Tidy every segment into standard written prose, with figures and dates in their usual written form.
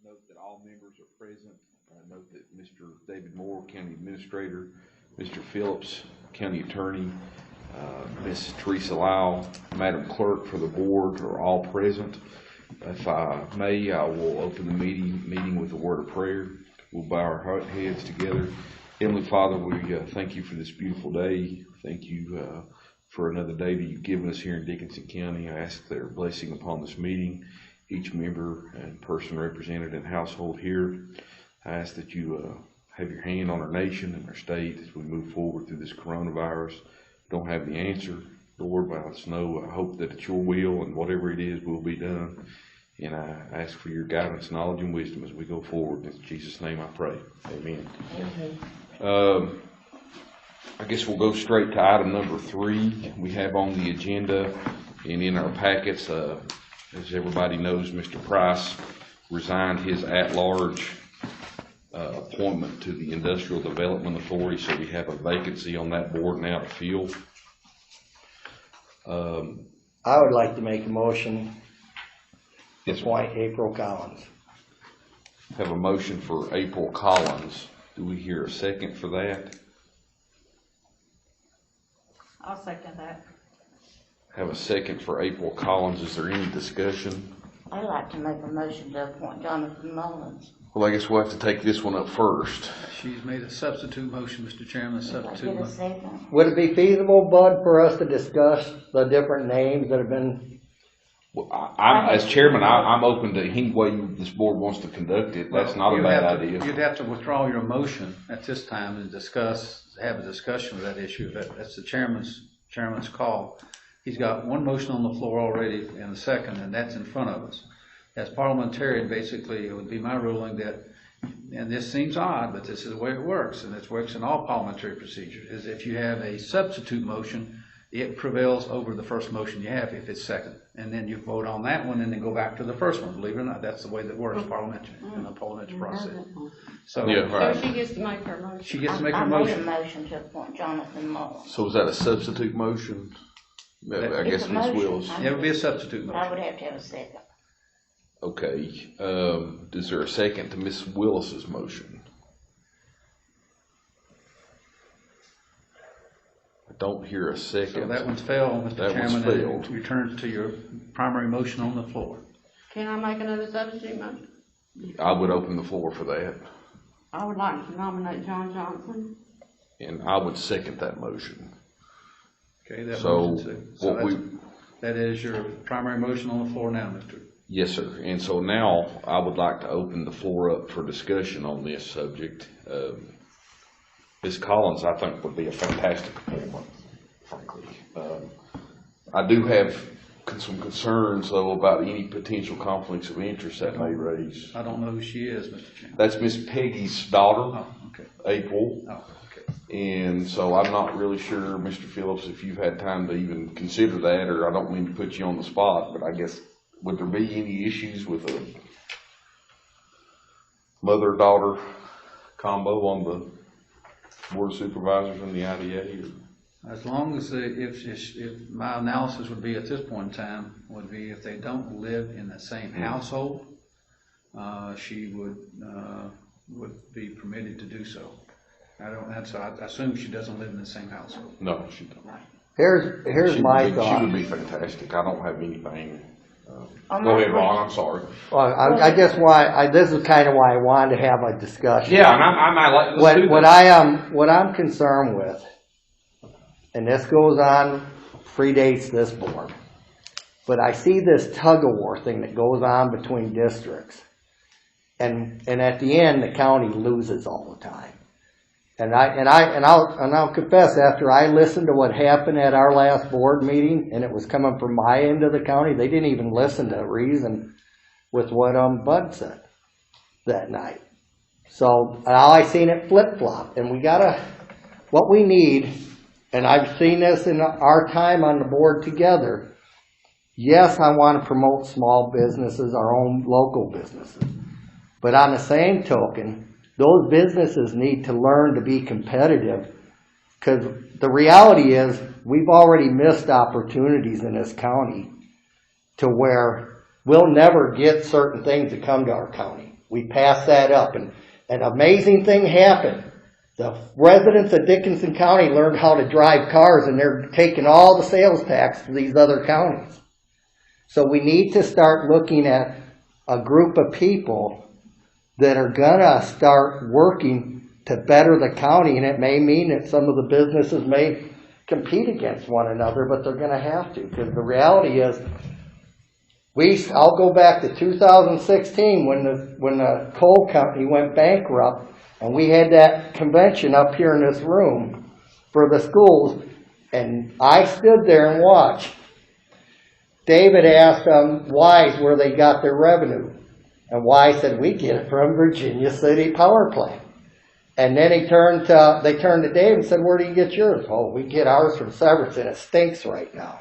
Note that all members are present. Note that Mr. David Moore, County Administrator, Mr. Phillips, County Attorney, Ms. Teresa Lau, Madam Clerk for the board are all present. If I may, I will open the meeting with a word of prayer. We'll bow our heads together. Heavenly Father, we thank you for this beautiful day. Thank you for another day that you've given us here in Dickinson County. I ask their blessing upon this meeting, each member and person represented in household here. I ask that you have your hand on our nation and our state as we move forward through this coronavirus. Don't have the answer, Lord, but I just know, I hope that it's your will and whatever it is will be done. And I ask for your guidance, knowledge, and wisdom as we go forward. In Jesus' name I pray. Amen. I guess we'll go straight to item number 3 we have on the agenda and in our packets. As everybody knows, Mr. Price resigned his at-large appointment to the Industrial Development Authority, so we have a vacancy on that board now to fill. I would like to make a motion to appoint April Collins. Have a motion for April Collins. Do we hear a second for that? I'll second that. Have a second for April Collins. Is there any discussion? I'd like to make a motion to appoint Jonathan Mullins. Well, I guess we'll have to take this one up first. She's made a substitute motion, Mr. Chairman, substitute Get a motion. second. Would it be feasible, Bud, for us to discuss the different names that have been? Well, as chairman, I'm open to any way this board wants to conduct it. That's not a bad idea. You'd have to withdraw your motion at this time and have a discussion of that issue. That's the chairman's call. He's got one motion on the floor already and a second, and that's in front of us. As parliamentarian, basically, it would be my ruling that, and this seems odd, but this is the way it works, and it works in all parliamentary procedures, is if you have a substitute motion, it prevails over the first motion you have if it's second. And then you vote on that one and then go back to the first one. Believe it or not, that's the way that works in the parliamentary process. So, Yeah, right. So she gets to make her motion. she gets to make her I made a motion. motion to appoint Jonathan Mullins. So is that a substitute motion? I guess It's a Ms. motion. Willis. It would be a substitute I motion. would have to have a second. Okay. Is there a second to Ms. Willis's motion? I don't hear a second. So that one's failed, Mr. That one's Chairman. failed. And returns to your primary motion on the floor. Can I make another substitute motion? I would open the floor for that, I would like to nominate John Johnson. and I would second that motion. Okay, that So motion too. what we, That is your primary motion on the floor now, Mr. yes, sir. And so now I would like to open the floor up for discussion on this subject. Ms. Collins, I think, would be a fantastic appointment, frankly. I do have some concerns, though, about any potential conflicts of interest that may raise. I don't know who she is, Mr. Chairman. That's Miss Peggy's daughter, Oh, okay. April. Oh, okay. And so I'm not really sure, Mr. Phillips, if you've had time to even consider that, or I don't mean to put you on the spot, but I guess, would there be any issues with a mother-daughter combo on the Board of Supervisors and the IDA? Or? As long as if my analysis would be at this point in time, would be if they don't live in the same household, she would be permitted to do so. I assume she doesn't live in the same household. No, she don't. Here's my thought. She would be fantastic. I don't have anything. On Go my ahead, Ron. question- I'm sorry. Well, this is kind of why I wanted to have a discussion. Yeah, and I'm like, let's do this. What I'm concerned with, and this goes on, predates this board, but I see this tug-of-war thing that goes on between districts, and at the end, the county loses all the time. And I'll confess, after I listened to what happened at our last board meeting, and it was coming from my end of the county, they didn't even listen to reason with what Bud said that night. So all I seen it flip-flop, and what we need, and I've seen this in our time on the board together. Yes, I want to promote small businesses, our own local businesses, but on the same token, those businesses need to learn to be competitive, because the reality is we've already missed opportunities in this county to where we'll never get certain things that come to our county. We passed that up, and an amazing thing happened. The residents of Dickinson County learned how to drive cars, and they're taking all the sales tax to these other counties. So we need to start looking at a group of people that are gonna start working to better the county, and it may mean that some of the businesses may compete against one another, but they're gonna have to, because the reality is, I'll go back to 2016 when the coal company went bankrupt, and we had that convention up here in this room for the schools, and I stood there and watched. David asked Wise where they got their revenue, and Wise said, we get it from Virginia City Power Plant. And then they turned to David and said, where do you get yours? Oh, we get ours from Severance, and it stinks right now.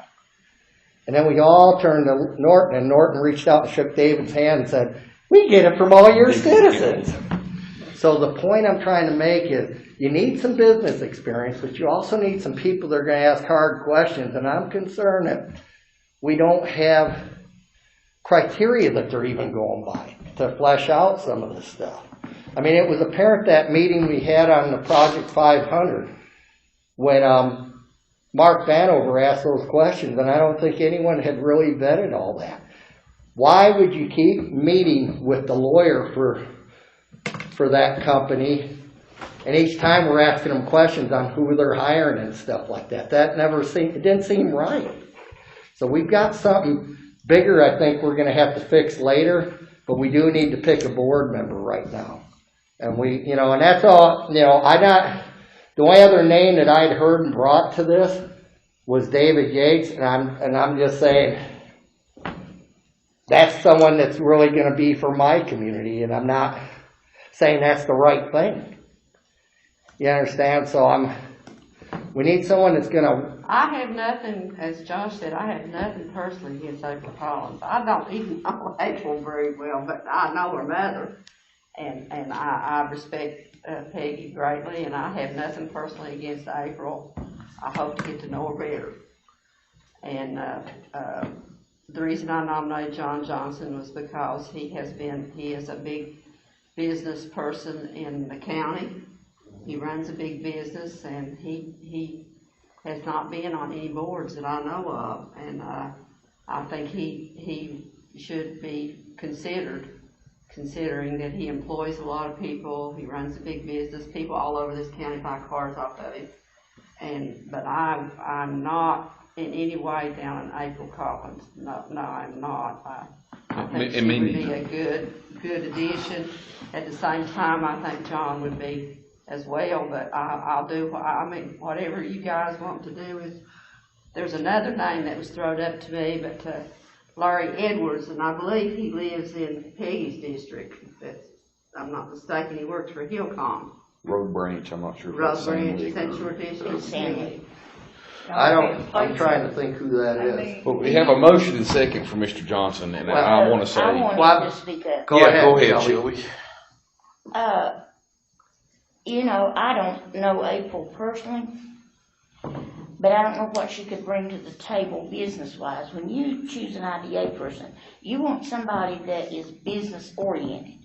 And then we all turned to Norton, and Norton reached out and shook David's hand and said, we get it from all your citizens. So the point I'm trying to make is, you need some business experience, but you also need some people that are going to ask hard questions, and I'm concerned that we don't have criteria that they're even going by to flesh out some of this stuff. I mean, it was apparent that meeting we had on the Project 500 when Mark Vanover asked those questions, and I don't think anyone had really vetted all that. Why would you keep meeting with the lawyer for that company, and each time we're asking them questions on who they're hiring and stuff like that? It didn't seem right. So we've got something bigger I think we're going to have to fix later, but we do need to pick a board member right now. And and that's all, the only other name that I'd heard and brought to this was David Yates, and I'm just saying, that's someone that's really going to be for my community, and I'm not saying that's the right thing. You understand? So we need someone that's going to... I have nothing, as Josh said, I have nothing personally against April Collins. I don't even know April very well, but I know her mother, and I respect Peggy greatly, and I have nothing personally against April. I hope to get to know her better. And the reason I nominated John Johnson was because he is a big business person in the county. He runs a big business, and he has not been on any boards that I know of, and I think he should be considering that he employs a lot of people. He runs a big business. People all over this county buy cars off of him. But I'm not in any way down on April Collins. No, I'm not. I think she would be a good addition. At the same time, I think John would be as well. But I'll do. Whatever you guys want to do is. There's another name that was thrown up to me, but Larry Edwards, and I believe he lives in Peggy's district. If I'm not mistaken, he works for Hillcom. Road Branch, I'm not sure. Road Branch, is that your district? I'm trying to think who that is. But we have a motion and second for Mr. Johnson, and I want to say. I wanted to speak up. Go ahead, Shelby. I don't know April personally, but I don't know what she could bring to the table business-wise. When you choose an IDA person, you want somebody that is business-oriented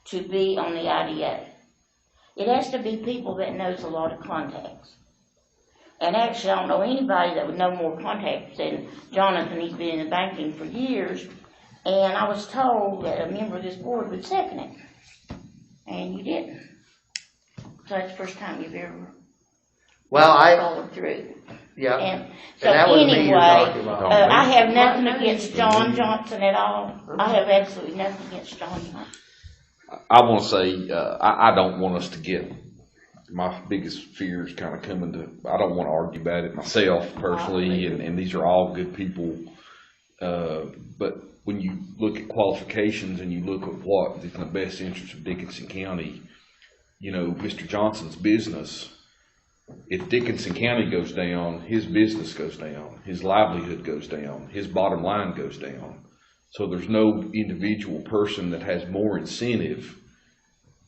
to be on the IDA. It has to be people that knows a lot of contacts. And actually, I don't know anybody that would know more contacts than Jonathan. He's been in the banking for years. And I was told that a member of this board would second it. And you didn't. So that's the first time you've ever followed through. Yeah. And so that was me you're talking anyway, about. I have nothing against John Johnson at all. I have absolutely nothing against John Johnson. I want to say, I don't want us to get, my biggest fear is kind of coming to, I don't want to argue about it myself personally, and these are all good people. But when you look at qualifications and you look at what is in the best interest of Dickinson County, Mr. Johnson's business, if Dickinson County goes down, his business goes down, his livelihood goes down, his bottom line goes down. So there's no individual person that has more incentive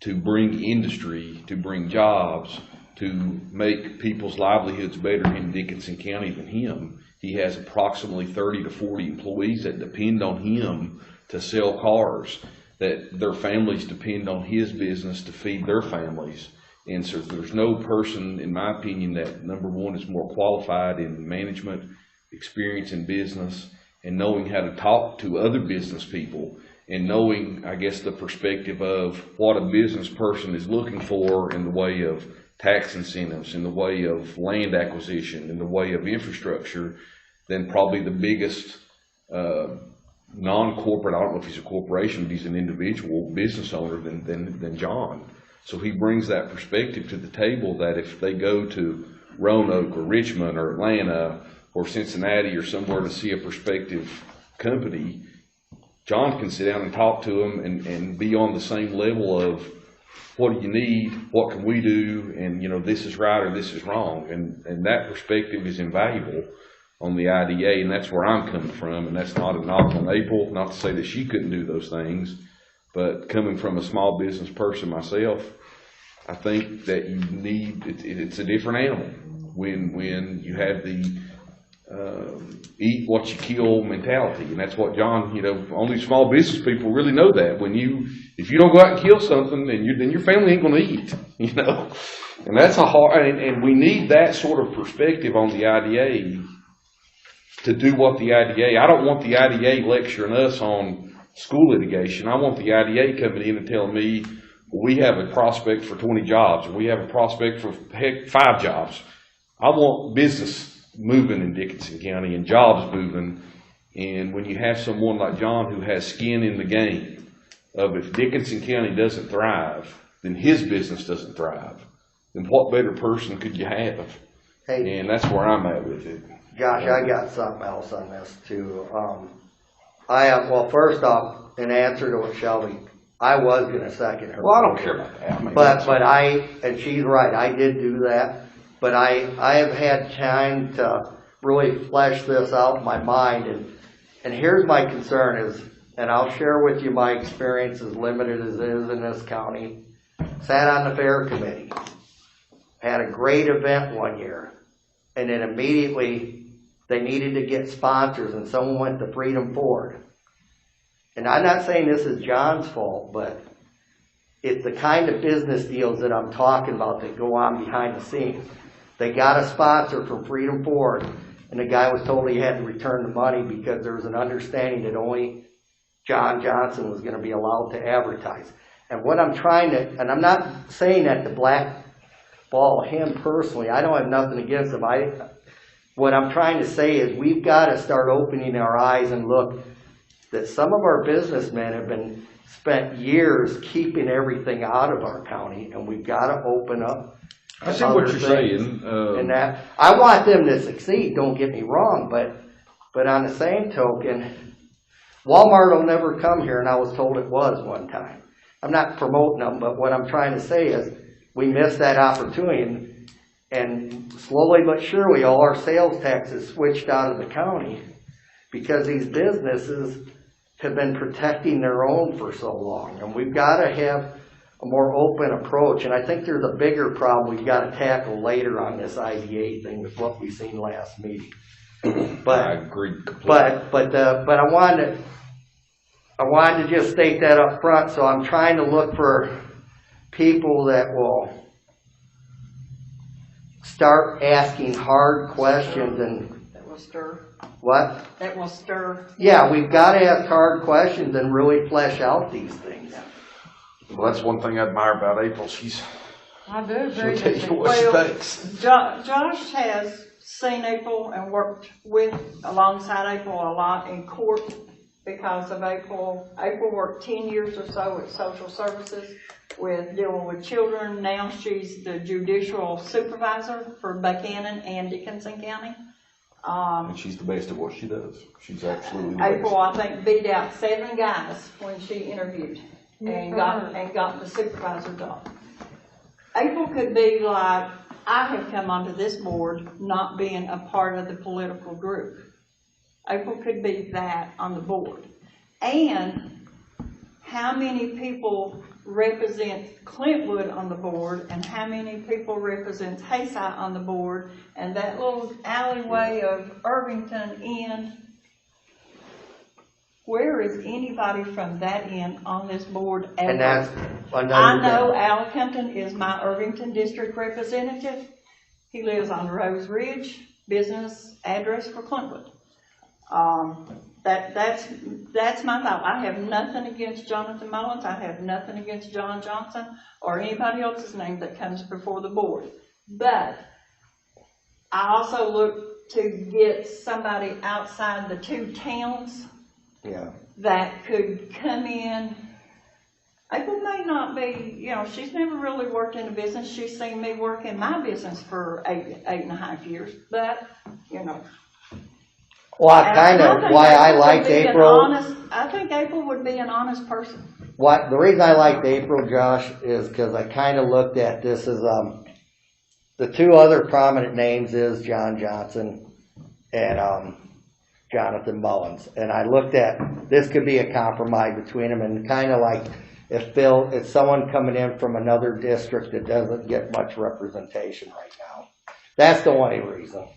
to bring industry, to bring jobs, to make people's livelihoods better in Dickinson County than him. He has approximately 30 to 40 employees that depend on him to sell cars. that their families depend on his business to feed their families. And so there's no person, in my opinion, that number one is more qualified in management, experience in business, and knowing how to talk to other business people, and knowing, I guess, the perspective of what a business person is looking for in the way of tax incentives, in the way of land acquisition, in the way of infrastructure, than probably the biggest non-corporate, I don't know if he's a corporation, but he's an individual business owner than John. So he brings that perspective to the table that if they go to Roanoke or Richmond or Atlanta or Cincinnati or somewhere to see a prospective company, John can sit down and talk to them and be on the same level of what do you need, what can we do, and this is right or this is wrong. And that perspective is invaluable on the IDA, and that's where I'm coming from. And that's not a knock on April, not to say that she couldn't do those things, but coming from a small business person myself, I think that you need, it's a different animal when you have the eat what you kill mentality. And that's what John, only small business people really know that. If you don't go out and kill something, then your family ain't gonna eat, And that's a hard, and we need that sort of perspective on the IDA to do what the IDA, I don't want the IDA lecturing us on school litigation. I want the IDA coming in and telling me, we have a prospect for 20 jobs, or we have a prospect for 5 jobs. I want business moving in Dickinson County and jobs moving. And when you have someone like John who has skin in the game of if Dickinson County doesn't thrive, then his business doesn't thrive. Then what better person could you have? Hey, and that's where I'm at with it. Josh, I got something else on this too. Well, first off, in answer to what Shelby, I was going to second her. Well, I don't care about that. And she's right, I did do that. But I have had time to really flesh this out in my mind. And here's my concern is, and I'll share with you my experience as limited as it is in this county. Sat on the fair committee. Had a great event one year. And then immediately they needed to get sponsors and someone went to Freedom Ford. And I'm not saying this is John's fault, but it's the kind of business deals that I'm talking about that go on behind the scenes. They got a sponsor from Freedom Ford, and the guy was told he had to return the money because there was an understanding that only John Johnson was going to be allowed to advertise. And what I'm trying to, and I'm not saying that to blackball him personally, I don't have nothing against him. What I'm trying to say is we've got to start opening our eyes and look that some of our businessmen have been spent years keeping everything out of our county, and we've got to open up. I see what you're saying. And that I want them to succeed. Don't get me wrong, but on the same token, Walmart will never come here, and I was told it was one time. I'm not promoting them, but what I'm trying to say is we missed that opportunity, and slowly but surely, all our sales taxes switched out of the county because these businesses have been protecting their own for so long, and we've got to have a more open approach. And I think there's a bigger problem we've got to tackle later on this IDA thing with what we've seen last meeting. But I agree completely. But I wanted to just state that up front. So I'm trying to look for people that will start asking hard questions and That will stir. what? That will stir. Yeah, we've got to ask hard questions and really flesh out these things. Well, that's one thing I admire about April. I do agree. She'll tell you what she thinks. Josh has seen April and worked alongside April a lot in court because of April. April worked 10 years or so at social services with dealing with children. Now she's the judicial supervisor for Buchanan and Dickinson County. And she's the best at what she does. She's absolutely the best. April, I think, beat out 7 guys when she interviewed and got the supervisor job. April could be like, I have come onto this board not being a part of the political group. April could be that on the board. And how many people represent Clintwood on the board and how many people represent Hayside on the board, and that little alleyway of Irvington end, Where is anybody from that end on this board ever? And that's another I know thing. Al Compton is my Irvington district representative. He lives on Rose Ridge, business address for Clintwood. That's my thought. I have nothing against Jonathan Mullins. I have nothing against John Johnson or anybody else's name that comes before the board. But I also look to get somebody outside the two towns Yeah. that could come in. April may not be, she's never really worked in a business. She's seen me work in my business for eight and a half years, but, Well, why I liked April. I think April would be an honest person. The reason I liked April, Josh, is because I kind of looked at this as, the two other prominent names is John Johnson and, Jonathan Mullins. And I looked at, this could be a compromise between them, and kind of like, if someone coming in from another district that doesn't get much representation right now. That's the only reason.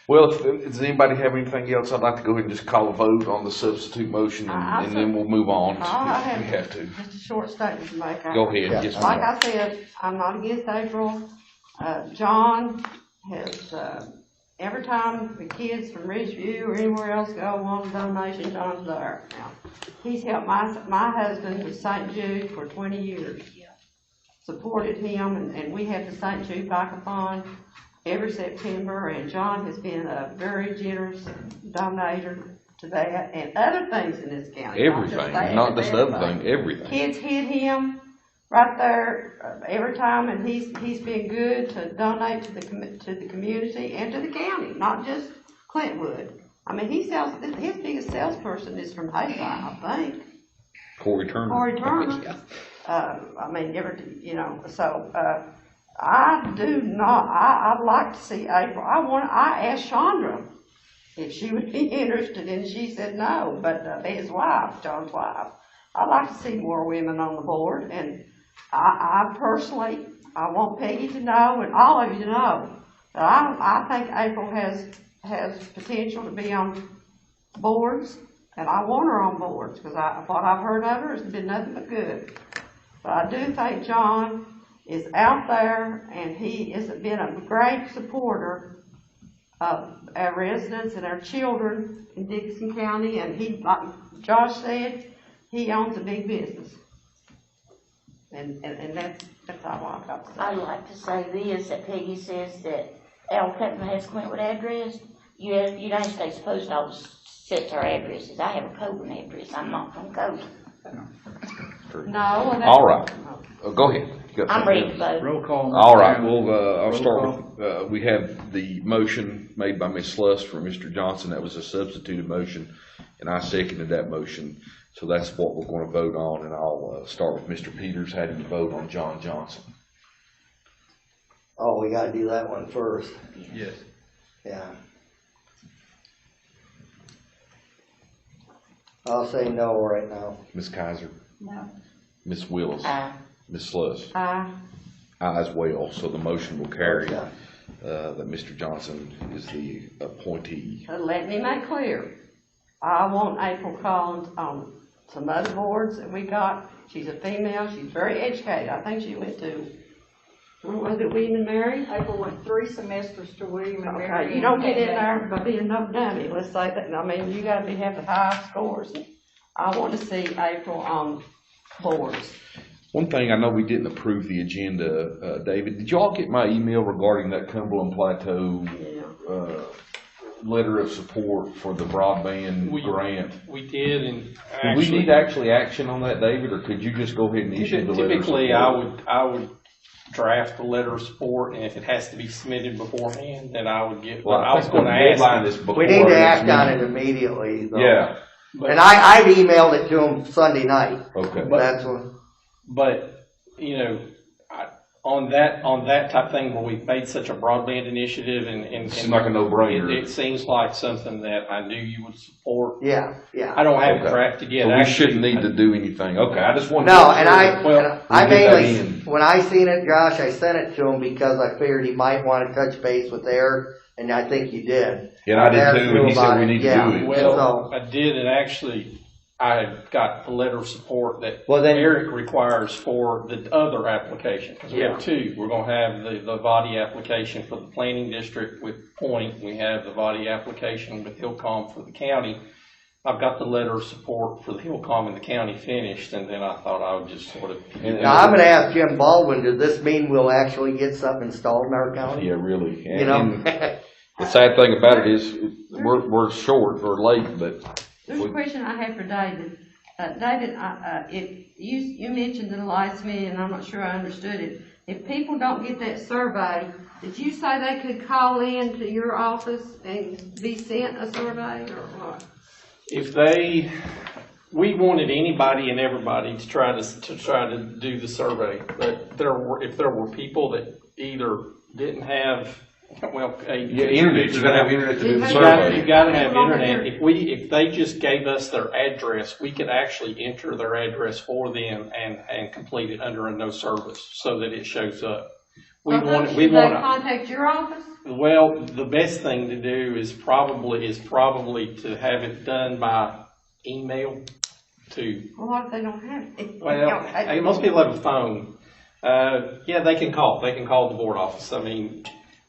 Well, does anybody have anything else? I'd like to go ahead and just call a vote on the substitute motion, and then we'll move on if we have to. Just a short statement to make. Go ahead. Yeah. Yes, Like ma'am. I said, I'm not against April. John has, every time the kids from Ridgeview or anywhere else go want a donation, John's there. Now, he's helped my husband with St. Jude for 20 years. Supported him, and we have the St. Jude Bike-a-thon every September, and John has been a very generous donator to that and other things in this county. Everything, not just the other thing, everything. Kids hit him right there every time, and he's been good to donate to the community and to the county, not just Clintwood. I mean, his biggest salesperson is from Hayti, I think. Corey Turner. I'd like to see April. I asked Chandra if she would be interested, and she said no, but his wife, John's wife. I'd like to see more women on the board, and I personally, I want Peggy to know, and all of you to know, that I think April has potential to be on boards, and I want her on boards, because what I've heard of her has been nothing but good. But I do think John is out there, and he has been a great supporter of our residents and our children in Dickinson County, and he, like Josh said, he owns a big business. And that's all I've got to say. I'd like to say this, that Peggy says that Al Cutman has Clintwood address. United States Post Office sets our addresses. I have a Coburn address. I'm not from Coburn. No. All right. Go ahead. I'm ready to vote. Roll call. All right, well, I'll Roll start with, we have the motion made by Ms. Sluss for Mr. Johnson. That was a substituted motion, and I seconded that motion. So that's what we're going to vote on, and I'll start with Mr. Peters. How do you vote on John Johnson? Oh, we gotta do that one first. Yes. Yeah. I'll say no right now. Ms. Kaiser? No. Ms. Willis? Aye. Ms. Sluss? Aye. Aye as well, so the motion will carry Okay. that Mr. Johnson is the appointee. But let me make clear, I want April Collins on some other boards that we got. She's a female, she's very educated. I think she went to, when was it, William and Mary? April went 3 semesters to William and Mary. Okay, you don't get in there by being no dummy, let's say that. I mean, you gotta have the high scores. I want to see April on boards. One thing, I know we didn't approve the agenda, David, did y'all get my email regarding that Cumberland Plateau, Yeah. letter of support for the broadband grant? We did, and Do actually, we need actually action on that, David, or could you just go ahead and issue the letter of support? typically, I would draft the letter of support, and if it has to be submitted beforehand, then I would get, Well, I was think gonna the ask. deadline is before We need to our act next on it meeting. immediately, though. Yeah, but- And I'd emailed it to him Sunday night. okay. That's what, But, on that type thing where we've made such a broadband initiative and. Seems like a no-brainer. It seems like something that I knew you would support. yeah. I don't have it Okay. drafted yet. So we Actually, shouldn't need to do anything. Okay, I just wanted to. No, and I we get that mainly, in. when I seen it, Josh, I sent it to him because I figured he might want to touch base with Eric, and I think you did. Yeah, I did Eric too, knew and he said about we it, need to yeah. do it. Well, So- I did, and actually, I got the letter of support that Well, then- Eric requires for the other application. Because we have two. We're going to have the body application for the planning district with Point. We have the body application with Hillcom for the county. I've got the letter of support for the Hillcom and the county finished, and then I thought I would just sort of. Now, I'm gonna ask Jim Baldwin, does this mean we'll actually get something installed in our county? Yeah, really. You know? And the sad thing about it is, we're short or late, but There's a question I have for David. David, if you mentioned in the last meeting, and I'm not sure I understood it, if people don't get that survey, did you say they could call in to your office and be sent a survey, or what? We wanted anybody and everybody to try to do the survey, but if there were people that either didn't have, well, internet, you gotta have internet to do the You survey. You gotta have internet. If they just gave us their address, we could actually enter their address for them and complete it under a no service so that it shows up. Should they contact your office? Well, the best thing to do is probably to have it done by email to. Well, what if they don't have it? Well, most people have a phone. Yeah, they can call. They can call the board office. I mean,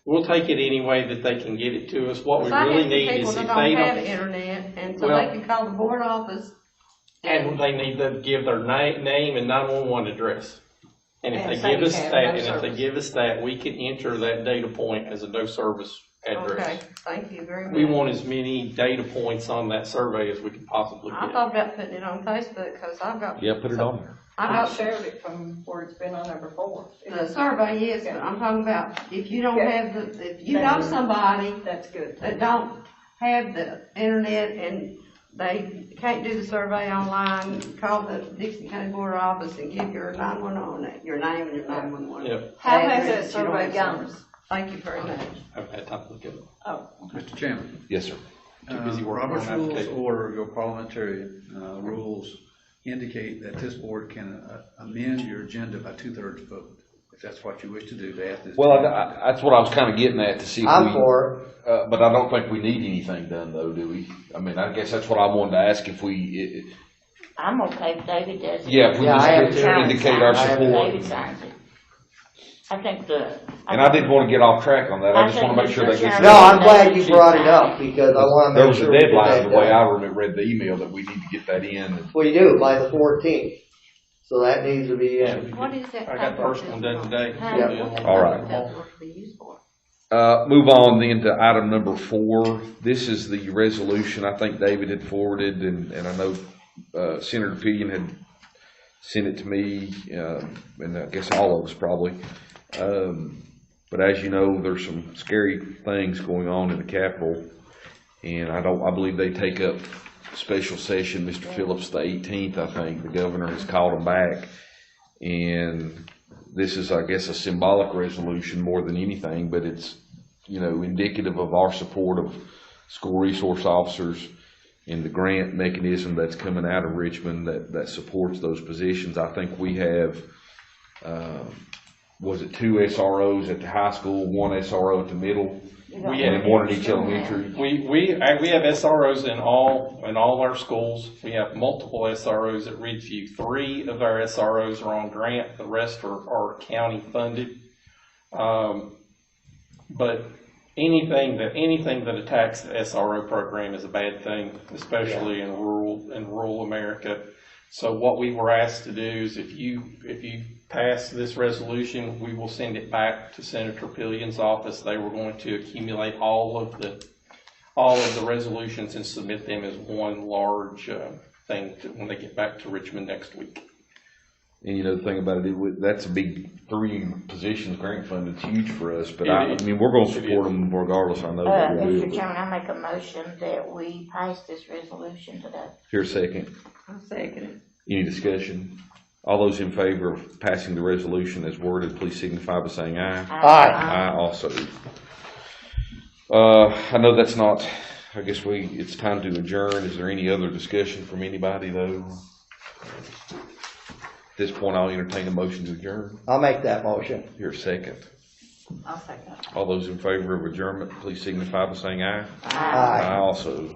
we'll take it any way that they can get it to us. What we really need is if they don't have don't. internet, and so they can call the board office. And they need to give their name and 911 address. And if they give us that, we can enter that data point as a no service address. Okay, thank you very much. We want as many data points on that survey as we can possibly I get. thought about putting it on Facebook, because I've got. Yeah, put it on there. I shared it from where it's been on there before. The survey, yes, but I'm talking about if you don't have if you know somebody That's good. that don't have the internet and they can't do the survey online, call the Dixon County Board office and give your 911, your name and your 911. Yep. How has address that you don't survey have gone? service. Thank you very much. I haven't had time to look at it. Oh, Mr. Chairman. Yes, sir. Too busy working on Robert's rules application. order, your parliamentary rules indicate that this board can amend your agenda by 2/3 vote, if that's what you wish to do, to ask this. Well, that's what I was kind of getting at, to see if I'm for it. but I don't think we need anything done though, do we? I mean, I guess that's what I wanted to ask, if we, I'm okay if David does it. yeah, if we Yeah, I am just too. indicate our I am support. David signs it. I think And I didn't want to get off track on that, I just want to make sure that gets. No, I'm glad you brought it up, because I wanna There make was sure. a we get deadline, that the way done. I read the email, that we need to get that in. We do, by the 14th. So that needs to be in. What is that? I got the first one done today. Yeah. All right. Move on then to item number 4. This is the resolution I think David had forwarded, and I know Senator Pillion had sent it to me, and I guess all of us probably. But as you know, there's some scary things going on in the Capitol, and I believe they take up special session, Mr. Phillips, the 18th, I think. The governor has called them back, and this is, I guess, a symbolic resolution more than anything, but it's, indicative of our support of school resource officers and the grant mechanism that's coming out of Richmond that supports those positions. I think we have, was it 2 SROs at the high school, 1 SRO at the middle, and 1 at each elementary? We have SROs in all our schools. We have multiple SROs at Ridgeview. 3 of our SROs are on grant. The rest are county funded. But anything that attacks the SRO program is a bad thing, especially in rural America. So what we were asked to do is, if you pass this resolution, we will send it back to Senator Pillion's office. They were going to accumulate all of the resolutions and submit them as one large thing when they get back to Richmond next week. And the thing about it, that's a big 3 positions grant fund. It's huge for us, but It is. we're going to support them regardless. I know that we'll do Mr. it. Chairman, I make a motion that we pass this resolution today. Here a second. I'll second it. Any discussion? All those in favor of passing the resolution as worded, please signify by saying aye. Aye. Aye also. I know that's not, I guess it's time to adjourn. Is there any other discussion from anybody though? At this point, I'll entertain a motion to adjourn. I'll make that motion. Here a second. I'll second it. All those in favor of adjournment, please signify by saying aye. Aye. I also.